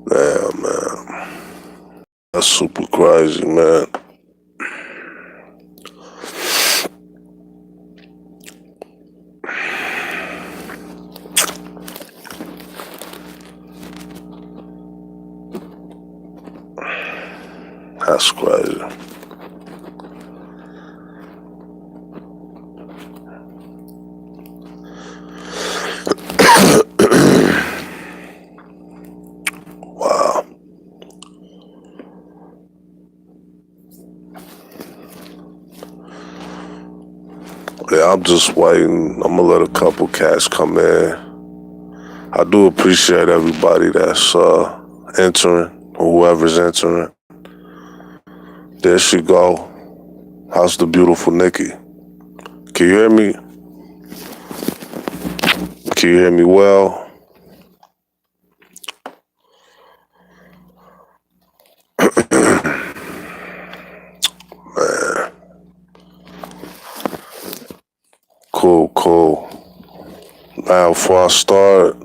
Damn, man. That's super crazy, man. That's crazy. Wow. Yeah, I'm just waiting. I'm gonna let a couple cats come in. I do appreciate everybody that's entering, or whoever's entering. There she go. How's the beautiful Nikki? Can you hear me? Can you hear me well? Man, cool. Now, before I start,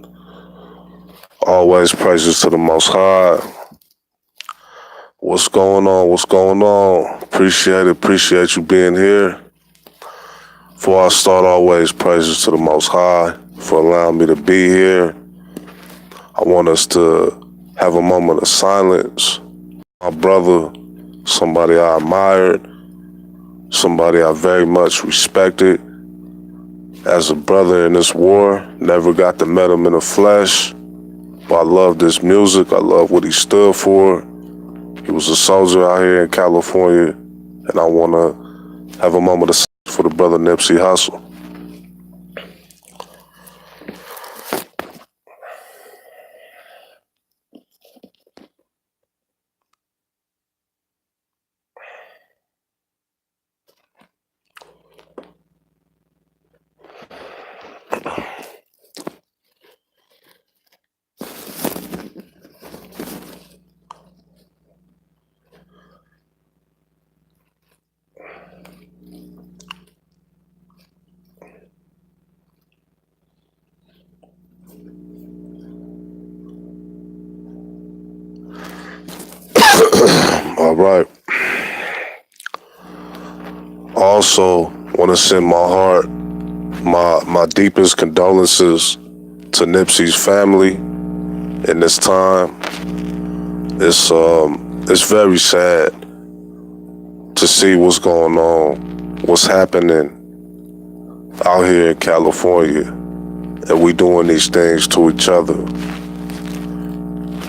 always praises to the Most High. What's going on? Appreciate you being here. Before I start, always praises to the Most High for allowing me to be here. I want us to have a moment of silence. My brother, somebody I admired, somebody I very much respected. As a brother in this war, never got to meet him in the flesh, but I love this music. I love what he stood for. He was a soldier out here in California, and I want to have a moment of silence for the brother Nipsey Hussle. All right. Also, want to send my deepest condolences to Nipsey's family in this time. It's very sad to see what's going on, what's happening out here in California, and we doing these things to each other.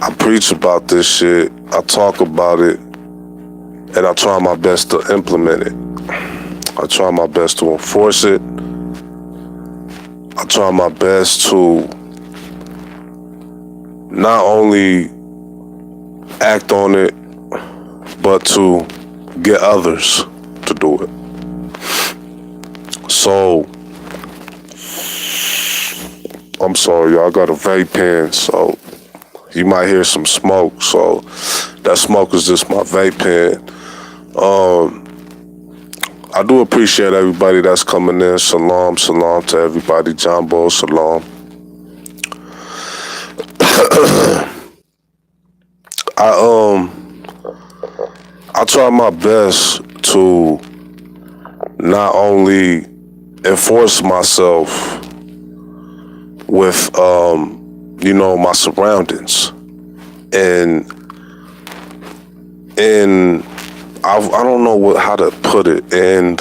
I preach about this shit, I talk about it, and I try my best to implement it. I try my best to enforce it. I try my best to not only act on it, but to get others to do it. So, I'm sorry, y'all, I got a vape pen, so you might hear some smoke. So, that smoke is just my vape pen. I do appreciate everybody that's coming in. Shalom to everybody. Jumbo, shalom. I try my best to not only enforce myself with, my surroundings, and I don't know how to put it, and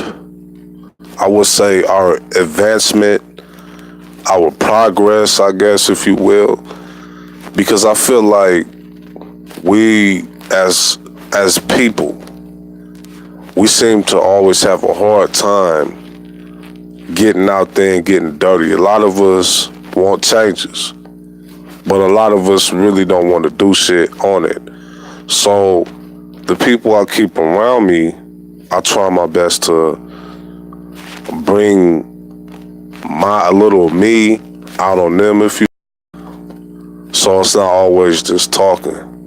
I would say our advancement, our progress, I guess, if you will, because I feel like we as people, we seem to always have a hard time getting out there and getting dirty. A lot of us want changes, but a lot of us really don't want to do shit on it. So the people I keep around me, I try my best to bring a little me out on them, if you. So it's not always just talking.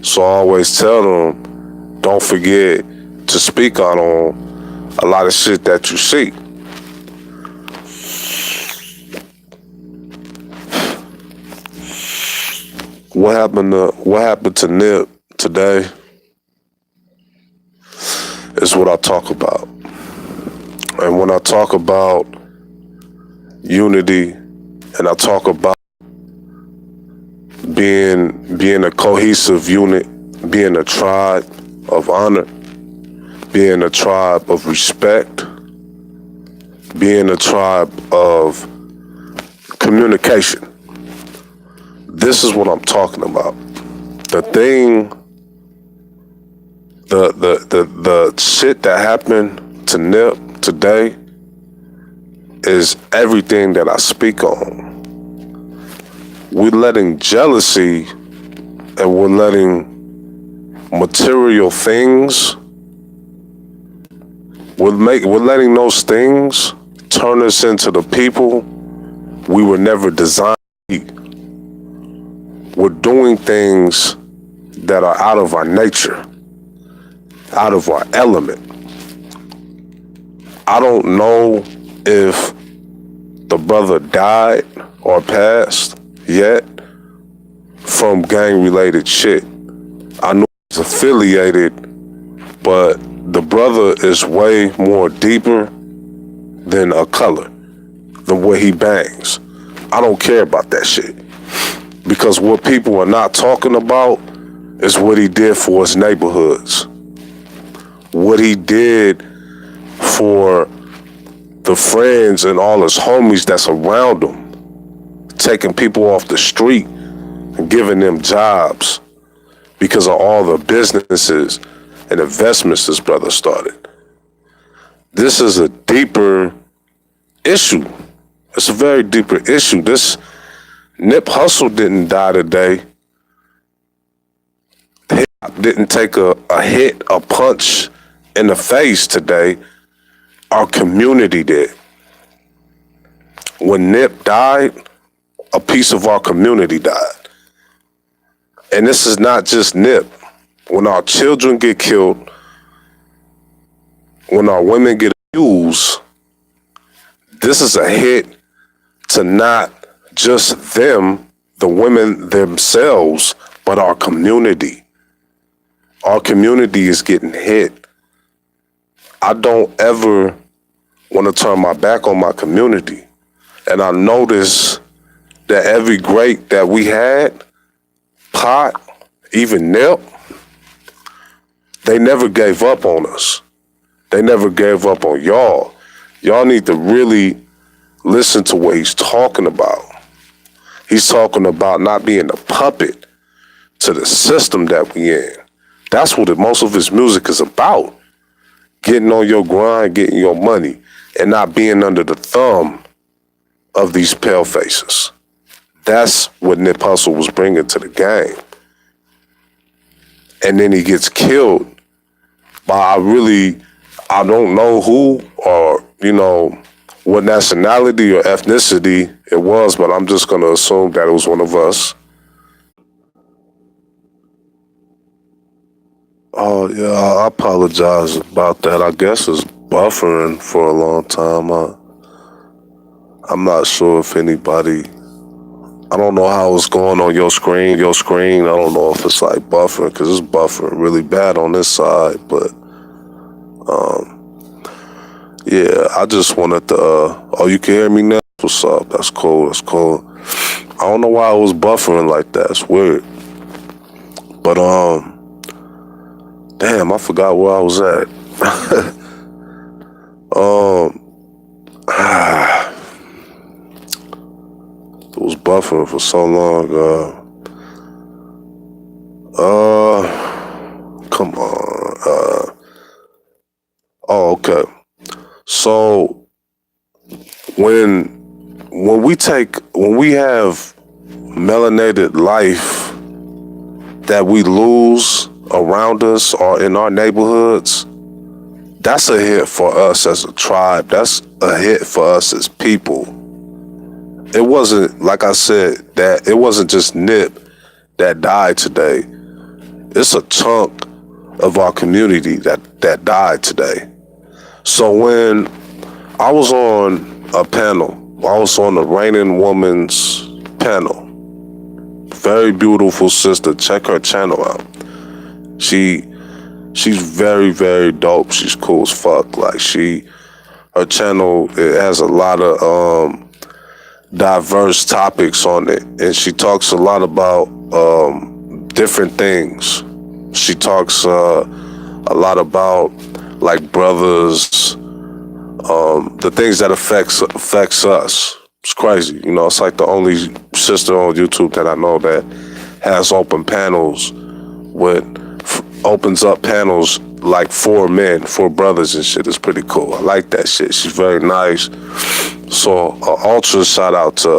So I always tell them, don't forget to speak out on a lot of shit that you see. What happened to Nip today is what I talk about. And when I talk about unity and I talk about being a cohesive unit, being a tribe of honor, being a tribe of respect, being a tribe of communication. This is what I'm talking about. The shit that happened to Nip today is everything that I speak on. We're letting jealousy and we're letting material things, we're letting those things turn us into the people we were never designed to be. We're doing things that are out of our nature, out of our element. I don't know if the brother died or passed yet from gang-related shit. I know he's affiliated, but the brother is way more deeper than a color, than what he bangs. I don't care about that shit. Because what people are not talking about is what he did for his neighborhoods. What he did for the friends and all his homies that's around him. Taking people off the street and giving them jobs because of all the businesses and investments this brother started. This is a deeper issue. It's a very deeper issue. This Nip Hussle didn't die today. Hip-hop didn't take a hit, a punch in the face today. Our community did. When Nip died, a piece of our community died. And this is not just Nip. When our children get killed, when our women get abused, this is a hit to not just them, the women themselves, but our community. Our community is getting hit. I don't ever want to turn my back on my community. And I notice that every great that we had, Pot, even Nip, they never gave up on us. They never gave up on y'all. Y'all need to really listen to what he's talking about. He's talking about not being a puppet to the system that we in. That's what most of his music is about. Getting on your grind, getting your money, and not being under the thumb of these pale faces. That's what Nip Hussle was bringing to the game. And then he gets killed by I don't know who or, what nationality or ethnicity it was, but I'm just going to assume that it was one of us. Oh, yeah, I apologize about that. I guess it's buffering for a long time. I'm not sure if anybody, I don't know how it's going on your screen. I don't know if it's like buffering, because it's buffering really bad on this side, but yeah, I just wanted to, oh, you can hear me now? What's up? That's cool. I don't know why it was buffering like that. It's weird. But, damn, I forgot where I was at. It was buffering for so long. Come on. Oh, okay. So when we have melanated life that we lose around us or in our neighborhoods, that's a hit for us as a tribe. That's a hit for us as people. It wasn't, like I said, that it wasn't just Nip that died today. it's a chunk of our community that died today. So when I was on a panel, I was on the Reigning Woman's panel. Very beautiful sister. Check her channel out. She's very, very dope. She's cool as fuck. Like her channel, it has a lot of diverse topics on it, and she talks a lot about different things. She talks a lot about like brothers, the things that affects us. It's crazy, you know. It's like the only sister on YouTube that I know that has open panels opens up panels like for men, for brothers and shit. It's pretty cool. I like that shit. She's very nice. So ultra shout out to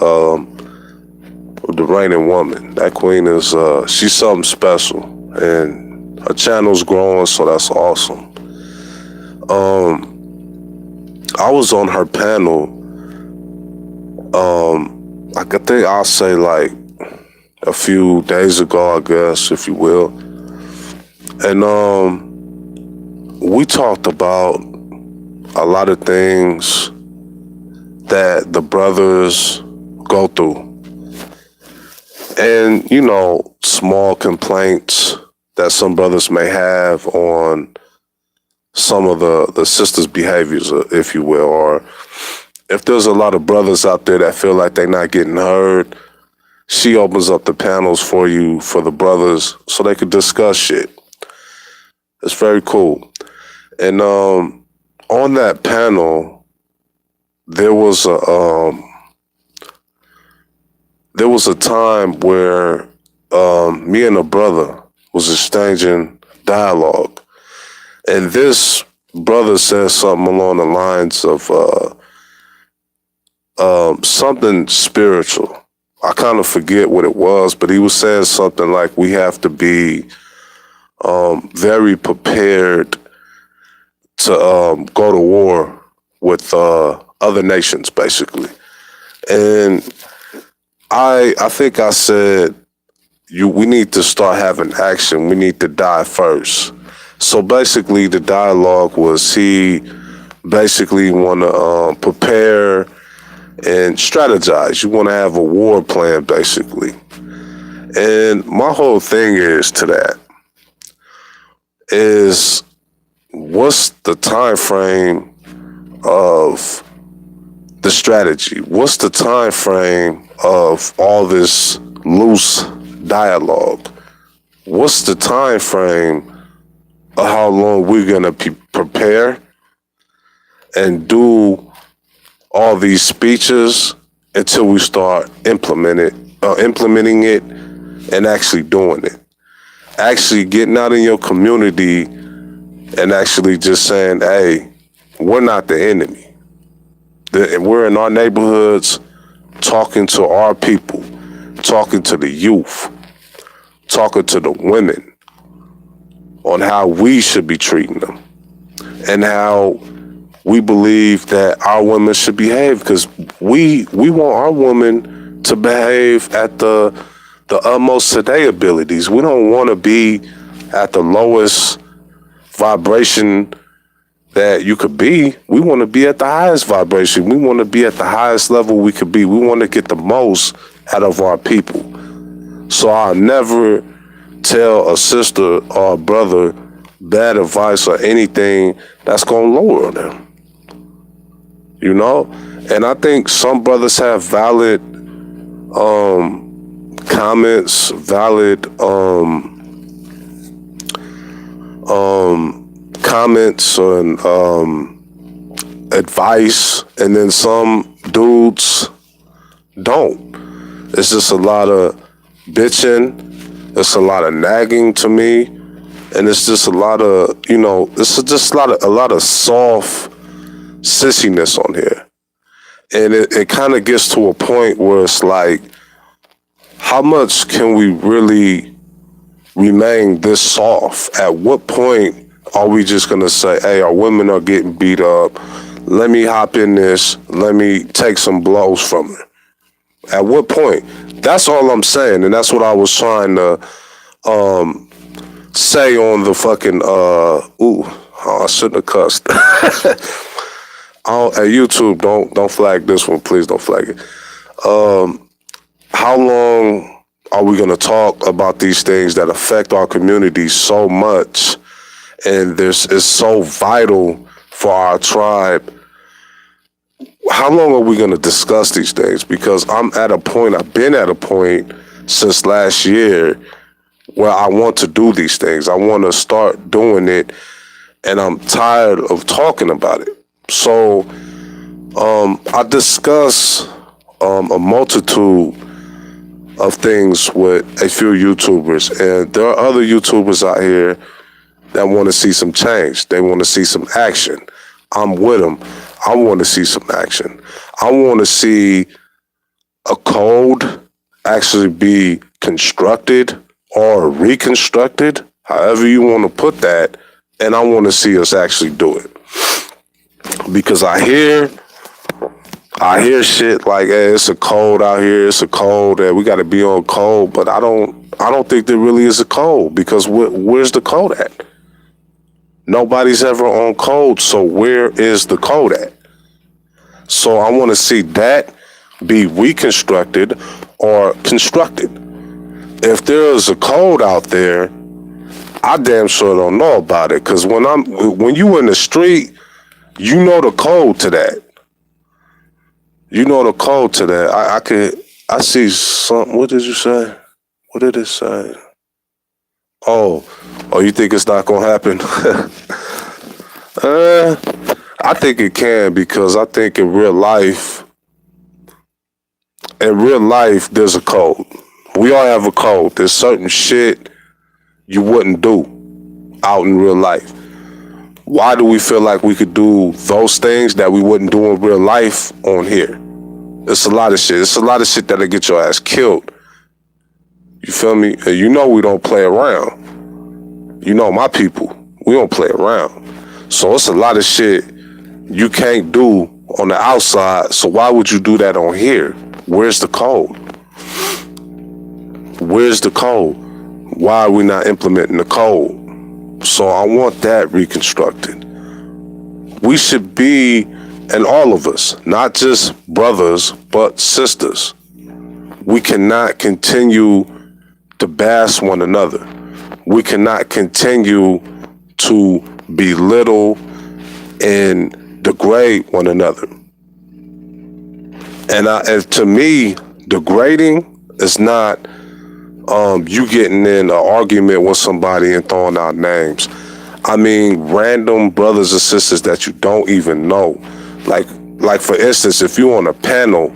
the Reigning Woman. That queen is she's something special, and her channel's growing, so that's awesome. I was on her panel. I think I'll say like a few days ago, I guess, if you will. And we talked about a lot of things that the brothers go through. And, you know, small complaints that some brothers may have on some of the sisters' behaviors, if you will, or if there's a lot of brothers out there that feel like they're not getting heard, she opens up the panels for you, for the brothers, so they could discuss shit. It's very cool. And on that panel, there was a time where me and a brother was exchanging dialogue, and this brother said something along the lines of something spiritual. I kind of forget what it was, but he was saying something like we have to be very prepared to go to war with other nations, basically. And I think I said, we need to start having action. We need to die first. So basically, the dialogue was he basically want to prepare and strategize. You want to have a war plan, basically. And my whole thing is to that is, what's the time frame of the strategy? What's the time frame of all this loose dialogue? What's the time frame of how long we're gonna prepare and do all these speeches until we start implementing it and actually doing it? Actually getting out in your community and actually just saying, hey, we're not the enemy. We're in our neighborhoods talking to our people, talking to the youth, talking to the women on how we should be treating them and how we believe that our women should behave, because we want our women to behave at the utmost of their abilities. We don't want to be at the lowest vibration that you could be. We want to be at the highest vibration. We want to be at the highest level we could be. We want to get the most out of our people. So I'll never tell a sister or a brother bad advice or anything that's going to lower them. You know? And I think some brothers have valid comments, valid comments and advice, and then some dudes don't. It's just a lot of bitching. It's a lot of nagging to me, and it's just a lot of, you know, it's just a lot of soft sissiness on here. And it kind of gets to a point where it's like, how much can we really remain this soft? At what point are we just going to say, hey, our women are getting beat up. Let me hop in this. Let me take some blows from her. At what point? That's all I'm saying. And that's what I was trying to say on the fucking I shouldn't have cussed. Hey, YouTube, don't flag this one, please don't flag it. How long are we gonna talk about these things that affect our community so much, and this is so vital for our tribe? How long are we gonna discuss these things? Because I've been at a point since last year where I want to do these things. I want to start doing it, and I'm tired of talking about it. So I discuss a multitude of things with a few YouTubers, and there are other YouTubers out here that want to see some change. They want to see some action. I'm with them. I want to see some action. I want to see a code actually be constructed or reconstructed, however you want to put that, and I want to see us actually do it. Because I hear shit like, hey, it's a code out here, it's a code, and we got to be on code, but I don't think there really is a code, because where's the code at? Nobody's ever on code, so where is the code at? So I want to see that be reconstructed or constructed. If there is a code out there, I damn sure don't know about it, because when you in the street, you know the code to that. You know the code to that. I see something. What did you say? What did it say? Oh, you think it's not gonna happen? I think it can, because I think in real life, there's a code. We all have a code. There's certain shit you wouldn't do out in real life. Why do we feel like we could do those things that we wouldn't do in real life on here? It's a lot of shit. It's a lot of shit that'll get your ass killed. You feel me? And you know we don't play around. You know my people. We don't play around. So it's a lot of shit you can't do on the outside. So why would you do that on here? Where's the code? Where's the code? Why are we not implementing the code? So I want that reconstructed. We should be, and all of us, not just brothers, but sisters. We cannot continue to bash one another. We cannot continue to belittle and degrade one another. And to me, degrading is not you getting in an argument with somebody and throwing out names. I mean, random brothers and sisters that you don't even know. Like for instance, if you're on a panel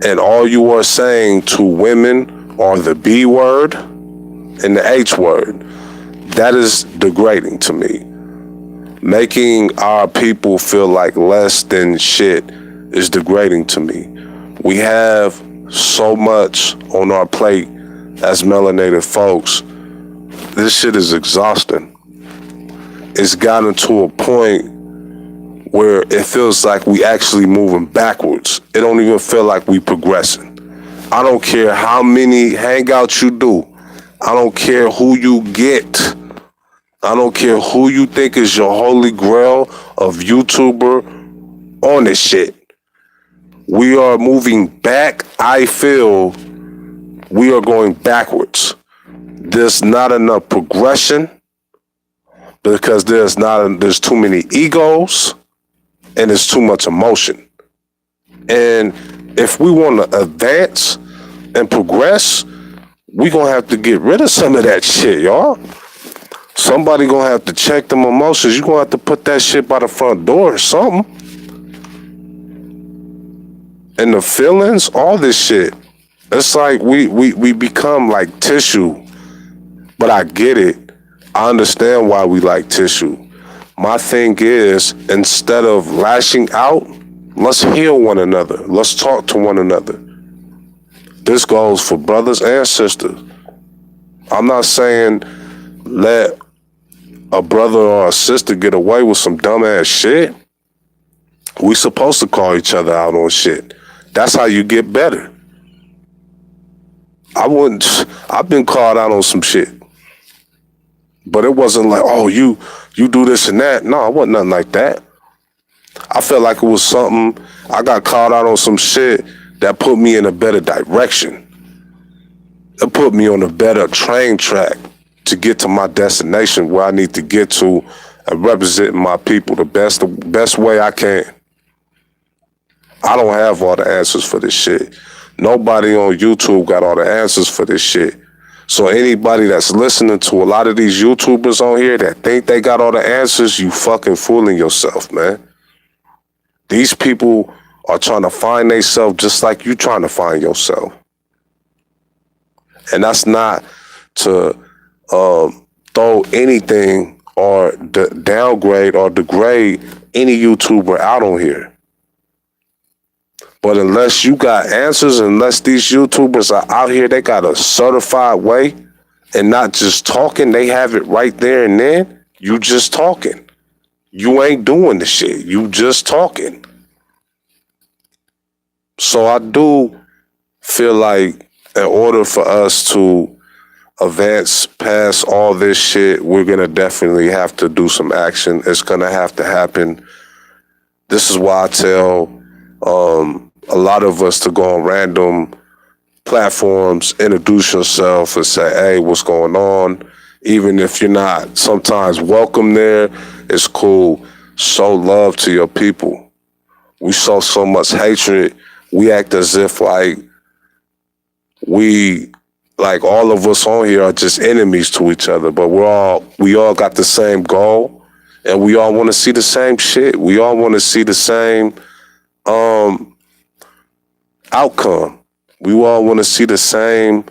and all you are saying to women are the B word and the H word, that is degrading to me. Making our people feel like less than shit is degrading to me. We have so much on our plate as melanated folks. This shit is exhausting. It's gotten to a point where it feels like we actually moving backwards. It don't even feel like we progressing. I don't care how many hangouts you do. I don't care who you get. I don't care who you think is your holy grail of YouTuber on this shit. We are moving back. I feel we are going backwards. There's not enough progression because there's too many egos and there's too much emotion. And if we want to advance and progress, we gonna have to get rid of some of that shit, y'all. Somebody gonna have to check them emotions. You gonna have to put that shit by the front door or something. And the feelings, all this shit. It's like we become like tissue. But I get it. I understand why we like tissue. My thing is, instead of lashing out, let's heal one another. Let's talk to one another. This goes for brothers and sisters. I'm not saying let a brother or a sister get away with some dumbass shit. We supposed to call each other out on shit. That's how you get better. I've been called out on some shit. But it wasn't like, oh, you do this and that. No, it wasn't nothing like that. I felt like it was something, I got called out on some shit that put me in a better direction. It put me on a better train track to get to my destination where I need to get to and represent my people the best way I can. I don't have all the answers for this shit. Nobody on YouTube got all the answers for this shit. So anybody that's listening to a lot of these YouTubers on here that think they got all the answers, you fucking fooling yourself, man. These people are trying to find themselves just like you trying to find yourself. And that's not to throw anything or downgrade or degrade any YouTuber out on here. But unless you got answers, unless these YouTubers are out here, they got a certified way and not just talking, they have it right there and then, you just talking. You ain't doing the shit. You just talking. So I do feel like in order for us to advance past all this shit, we're going to definitely have to do some action. It's going to have to happen. This is why I tell a lot of us to go on random platforms, introduce yourself and say, hey, what's going on? Even if you're not sometimes welcome there, it's cool. Show love to your people. We show so much hatred. We act as if like all of us on here are just enemies to each other, but we all got the same goal and we all want to see the same shit. We all want to see the same outcome. We all want to see the same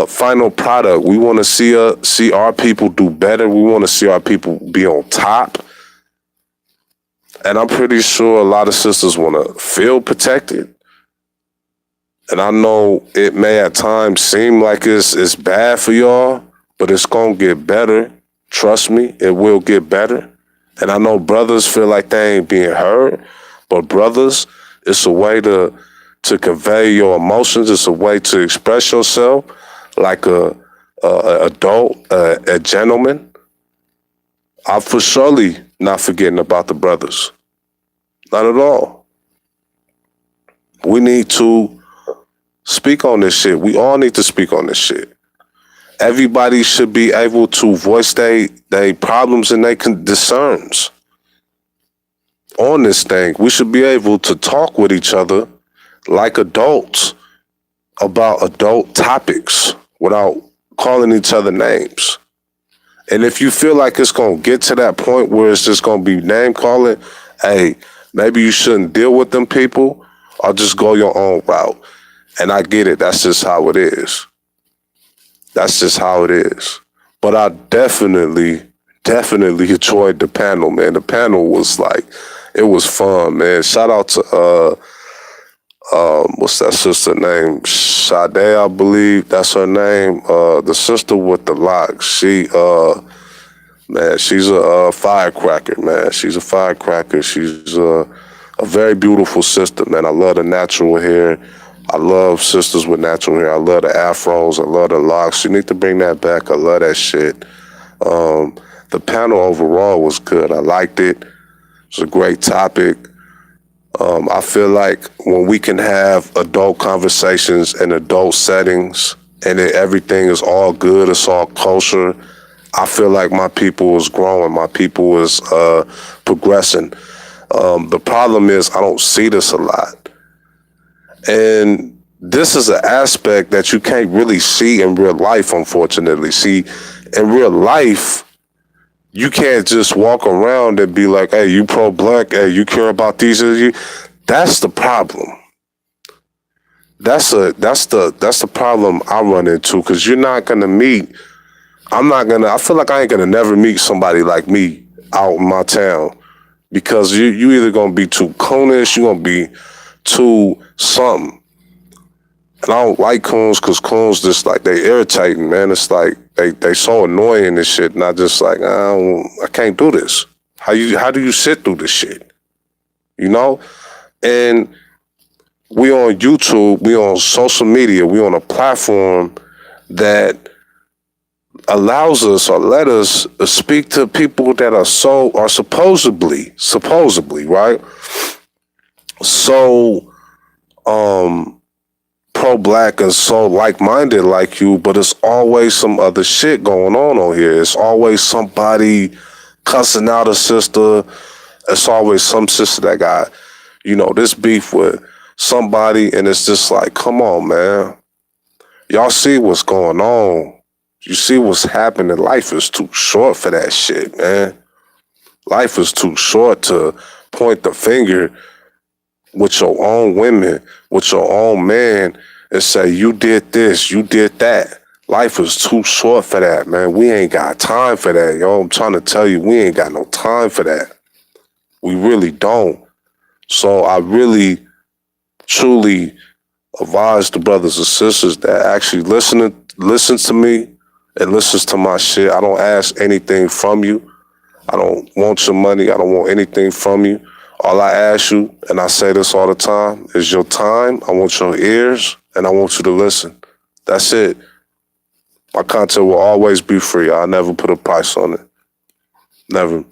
final product. We want to see our people do better. We want to see our people be on top. And I'm pretty sure a lot of sisters want to feel protected. And I know it may at times seem like it's bad for y'all, but it's going to get better. Trust me, it will get better. And I know brothers feel like they ain't being heard, but brothers, it's a way to convey your emotions. It's a way to express yourself like a adult, a gentleman. I'm for surely not forgetting about the brothers. Not at all. We need to speak on this shit. We all need to speak on this shit. Everybody should be able to voice their problems and their concerns on this thing. We should be able to talk with each other like adults about adult topics without calling each other names. And if you feel like it's going to get to that point where it's just going to be name calling, hey, maybe you shouldn't deal with them people or just go your own route. And I get it. That's just how it is. That's just how it is. But I definitely enjoyed the panel, man. The panel was like, it was fun, man. Shout out to, what's that sister name? Sade, I believe that's her name. The sister with the locks. Man, she's a firecracker, man. She's a firecracker. She's a very beautiful sister, man. I love the natural hair. I love sisters with natural hair. I love the afros. I love the locks. You need to bring that back. I love that shit. The panel overall was good. I liked it. It was a great topic. I feel like when we can have adult conversations in adult settings and everything is all good, it's all kosher, I feel like my people is growing. My people is progressing. The problem is I don't see this a lot. And this is an aspect that you can't really see in real life, unfortunately. See, in real life, you can't just walk around and be like, hey, you pro-black, hey, you care about these. That's the problem. That's the problem I run into, because you're not going to meet, I feel like I ain't going to never meet somebody like me out in my town, because you either going to be too coonish, you're going to be too something. And I don't like coons, because coons just like, they irritating, man. It's like, they so annoying and shit, and I just like, I can't do this. How do you sit through this shit? You know? And we on YouTube, we on social media, we on a platform that allows us or let us speak to people that are supposedly, right? So pro-black and so like-minded like you, but it's always some other shit going on here. It's always somebody cussing out a sister. It's always some sister that got, this beef with somebody, and it's just like, come on, man. Y'all see what's going on. You see what's happening. Life is too short for that shit, man. Life is too short to point the finger with your own women, with your own man, and say, you did this, you did that. Life is too short for that, man. We ain't got time for that, yo. I'm trying to tell you, we ain't got no time for that. We really don't. So I really, truly advise the brothers and sisters that actually listens to me and listens to my shit. I don't ask anything from you. I don't want your money. I don't want anything from you. All I ask you, and I say this all the time, is your time. I want your ears, and I want you to listen. That's it. My content will always be free. I'll never put a price on it. Never.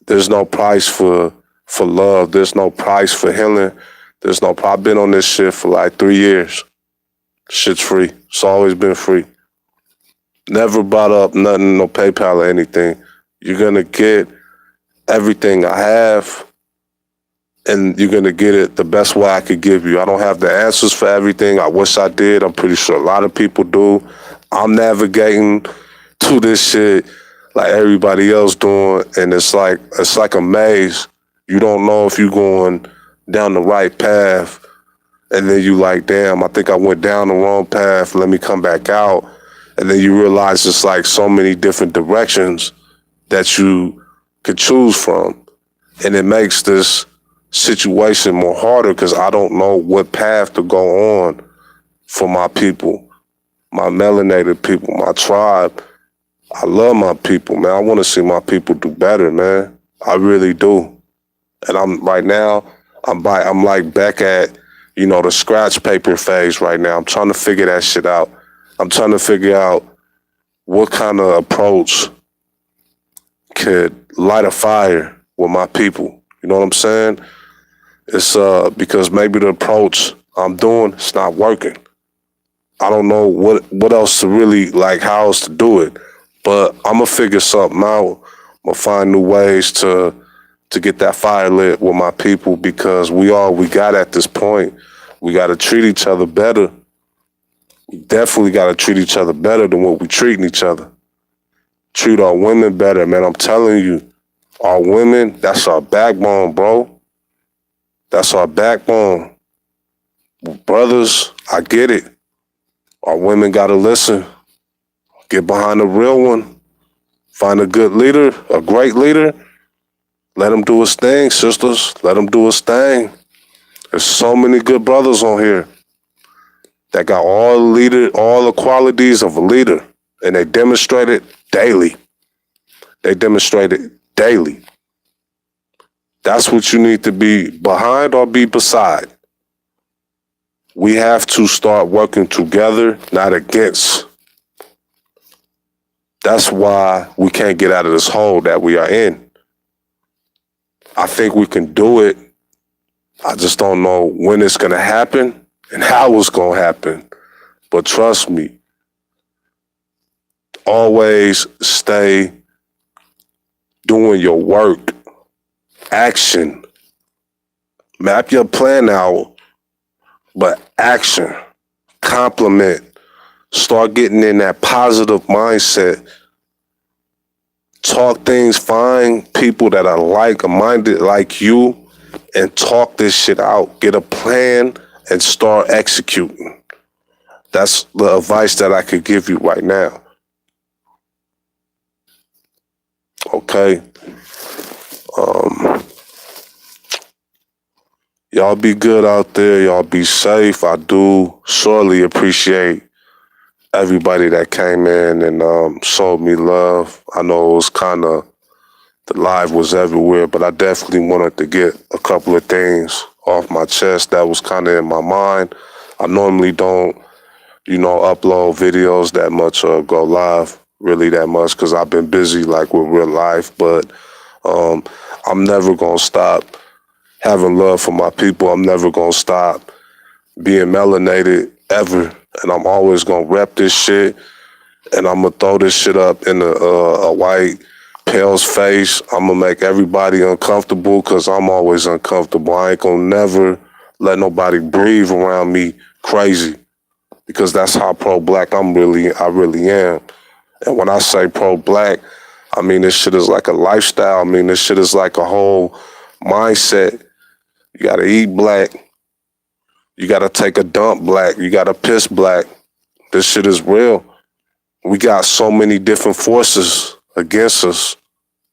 There's no price for love. There's no price for healing. There's no. I've been on this shit for like 3 years. Shit's free. It's always been free. Never brought up nothing, no PayPal or anything. You're gonna get everything I have, and you're gonna get it the best way I could give you. I don't have the answers for everything. I wish I did. I'm pretty sure a lot of people do. I'm navigating to this shit like everybody else doing, and it's like a maze. You don't know if you're going down the right path, and then you like, damn, I think I went down the wrong path. Let me come back out, and then you realize it's like so many different directions that you could choose from, and it makes this situation more harder because I don't know what path to go on for my people, my melanated people, my tribe. I love my people, man. I want to see my people do better, man. I really do. And I'm like back at, the scratch paper phase right now. I'm trying to figure that shit out. I'm trying to figure out what kind of approach could light a fire with my people. You know what I'm saying? It's because maybe the approach I'm doing, it's not working. I don't know what else to really, like, how else to do it. But I'm going to figure something out. I'm going to find new ways to get that fire lit with my people, because we got at this point. We got to treat each other better. We definitely got to treat each other better than what we treating each other. Treat our women better, man. I'm telling you, our women, that's our backbone, bro. That's our backbone. Brothers, I get it. Our women got to listen. Get behind a real one. Find a good leader, a great leader. Let him do his thing, sisters. Let him do his thing. There's so many good brothers on here that got all the qualities of a leader, and they demonstrate it daily. They demonstrate it daily. That's what you need to be behind or be beside. We have to start working together, not against. That's why we can't get out of this hole that we are in. I think we can do it. I just don't know when it's going to happen and how it's going to happen. But trust me, always stay doing your work. Action. Map your plan out, but action. Compliment. Start getting in that positive mindset. Talk things, find people that are like-minded like you, and talk this shit out. Get a plan and start executing. That's the advice that I could give you right now. Okay? Y'all be good out there. Y'all be safe. I do surely appreciate everybody that came in and showed me love. I know it was the live was everywhere, but I definitely wanted to get a couple of things off my chest that was kind of in my mind. I normally don't, upload videos that much or go live really that much because I've been busy like with real life. But I'm never gonna stop having love for my people. I'm never gonna stop being melanated ever, and I'm always gonna rep this shit. And I'm gonna throw this shit up in a white pale's face. I'm gonna make everybody uncomfortable because I'm always uncomfortable. I ain't gonna never let nobody breathe around me crazy because that's how pro-black I really am. And when I say pro-black, I mean this shit is like a lifestyle. I mean this shit is like a whole mindset. You gotta eat black. You gotta take a dump black. You gotta piss black. This shit is real. We got so many different forces against us,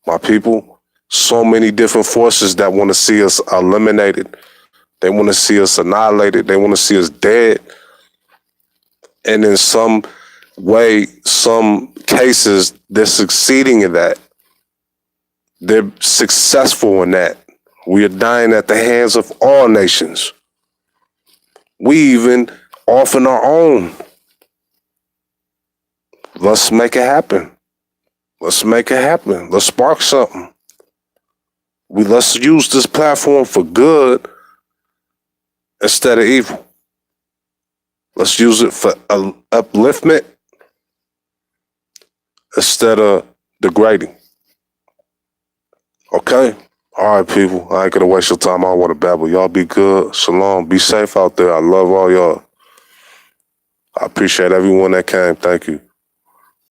my people. So many different forces that want to see us eliminated. They want to see us annihilated. They want to see us dead. And in some way, some cases, they're succeeding in that. They're successful in that. We are dying at the hands of all nations. We even offering our own. Let's make it happen. Let's make it happen. Let's spark something. Let's use this platform for good instead of evil. Let's use it for upliftment instead of degrading. Okay? All right, people. I ain't gonna waste your time. I don't want to babble. Y'all be good. Shalom. Be safe out there. I love all y'all. I appreciate everyone that came. Thank you.